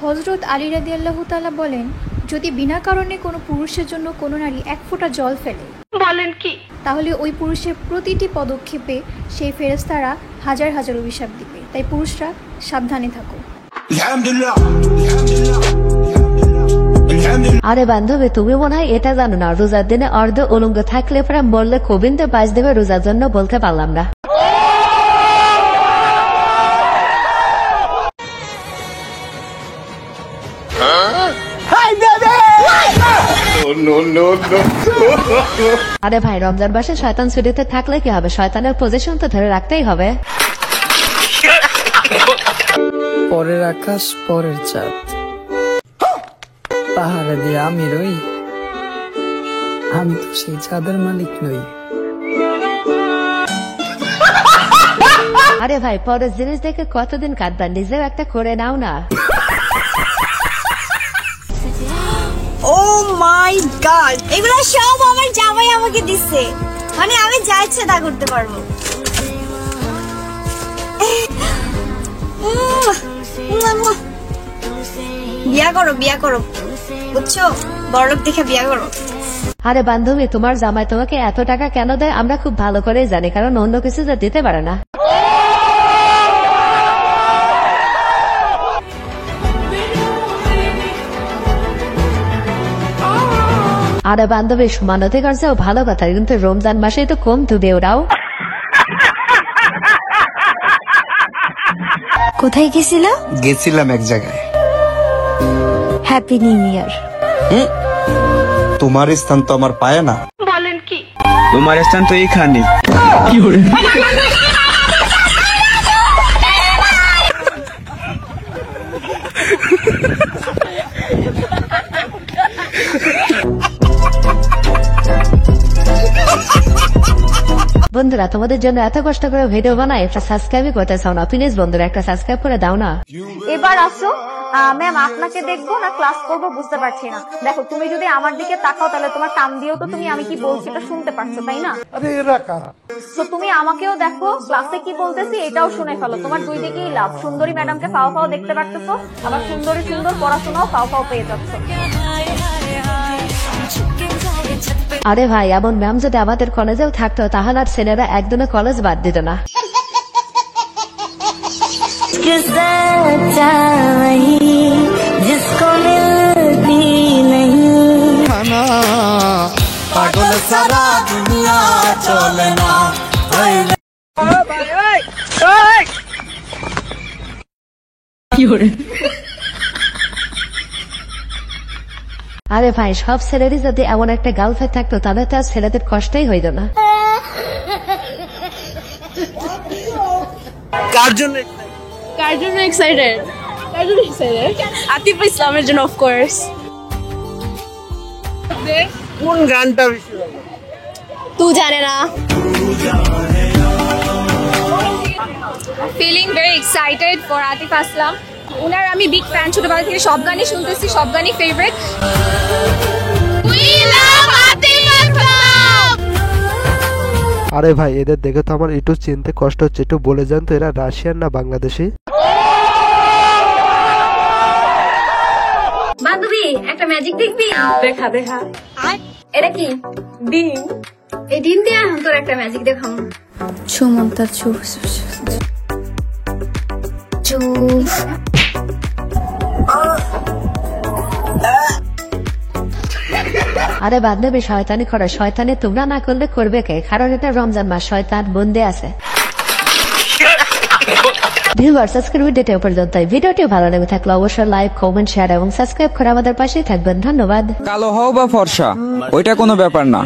হযরত আলী রাদিয়াল্লাহু তাআলা বলেন, যদি বিনা কারণে কোনো পুরুষের জন্য কোনো নারী এক ফোঁটা জল ফেলে, বলেন কি, তাহলে ওই পুরুষের প্রতিটি পদক্ষেপে সেই ফেরেশতারা হাজার হাজার অভিশাপ দিবে। তাই পুরুষরা সাবধানে থাকো। আরে বান্ধবী, তুমি মনে হয় এটা জানো না, রোজার দিনে অর্ধ উলঙ্গ থাকলে পরে মরলে কবিন্দে বাজ দেবে, রোজার জন্য বলতে পারলাম না। আরে ভাই, রমজান মাসে শয়তান ছুটিতে থাকলে কি হবে, শয়তানের পজিশন তো ধরে রাখতেই হবে। পরের আকাশ পরের চাঁদ, পাহাড়ে দিয়ে আমি রই, আমি তো সেই চাঁদের মালিক নই। আরে ভাই, পরের জিনিস দেখে কতদিন কাঁদবা, নিজেও একটা করে নাও না। ও মাই গড, এগুলো সব আমার জামাই আমাকে দিচ্ছে, মানে আমি যা ইচ্ছে তা করতে পারবো। বিয়া করো, বিয়া করো, বুঝছো, বড়লোক দেখে বিয়া করো। আরে বান্ধবী, তোমার জামাই তোমাকে এত টাকা কেন দেয় আমরা খুব ভালো করেই জানি, কারণ অন্য কিছু তো দিতে পারে না। আরে বান্ধবী, সমানতি করছে ও ভালো কথা, কিন্তু রমজান মাসে তো কম ডুবে ওরাও। কোথায় গেছিলা? গেছিলাম এক জায়গায়। Happy new year. তোমার স্থান তো আমার পায়ে না। বলেন কি, তোমার স্থান তো এইখানে। বন্ধুরা, তোমাদের জন্য এত কষ্ট করে ভিডিও বানাই, একটা সাবস্ক্রাইব করতে চাও না? প্লিজ বন্ধুরা, একটা সাবস্ক্রাইব করে দাও না। এবার আসো ম্যাম, আপনাকে দেখবো না ক্লাস করবো বুঝতে পারছি না। দেখো, তুমি যদি আমার দিকে তাকাও তাহলে তোমার কান দিয়েও তো তুমি আমি কি বলছি এটা শুনতে পারছো, তাই না? তো তুমি আমাকেও দেখো, ক্লাসে কি বলতেছি এটাও শুনে ফেলো। তোমার দুই দিকেই লাভ, সুন্দরী ম্যাডামকে ফাও ফাও দেখতে পারতেছো, আবার সুন্দরী সুন্দর পড়াশোনাও ফাও ফাও পেয়ে যাচ্ছ। আরে ভাই, এমন ম্যাম যদি আমাদের কলেজেও থাকতো তাহলে আর ছেলেরা একদিনে কলেজ বাদ দিত না। পাগল সারা দুনিয়া চলে না। আরে ভাই, সব ছেলেরই যদি এমন একটা গার্লফ্রেন্ড থাকতো তাহলে তো আর ছেলেদের কষ্টই হইত না। কার জন্য এক্সাইটেড? আতিফ ইসলামের জন্য, অফ কোর্স। কোন গানটা বেশি ভালো? তুই জানে না। Feeling very excited for Atif Aslam. ওনার আমি বিগ ফ্যান, ছোটবেলা থেকে সব গানই শুনতেছি, সব গানই ফেভারিট। আরে ভাই, এদের দেখে তো আমার একটু চিনতে কষ্ট হচ্ছে, একটু বলে যান তো এরা রাশিয়ান না বাংলাদেশি? বান্ধবী, একটা ম্যাজিক দেখবি? দেখা দেখা। এটা কি ডিম? এই ডিম দিয়ে এখন তোর একটা ম্যাজিক দেখাবো। সুমন্তা চুপ চুপ। আরে বান্ধবী, শয়তানি করো, শয়তানি তোমরা না করলে করবে কে? কারণ এটা রমজান মাস, শয়তান বন্দে আছে। ভিউয়ার্স, আজকের ভিডিওটি পর্যন্ত। ভিডিওটি ভালো লেগে থাকলে অবশ্যই লাইক, কমেন্ট, শেয়ার এবং সাবস্ক্রাইব করে আমাদের পাশেই থাকবেন। ধন্যবাদ। কালো হও বা ফর্সা ওইটা কোনো ব্যাপার না,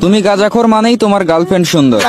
তুমি গাঁজাখোর মানেই তোমার গার্লফ্রেন্ড সুন্দর।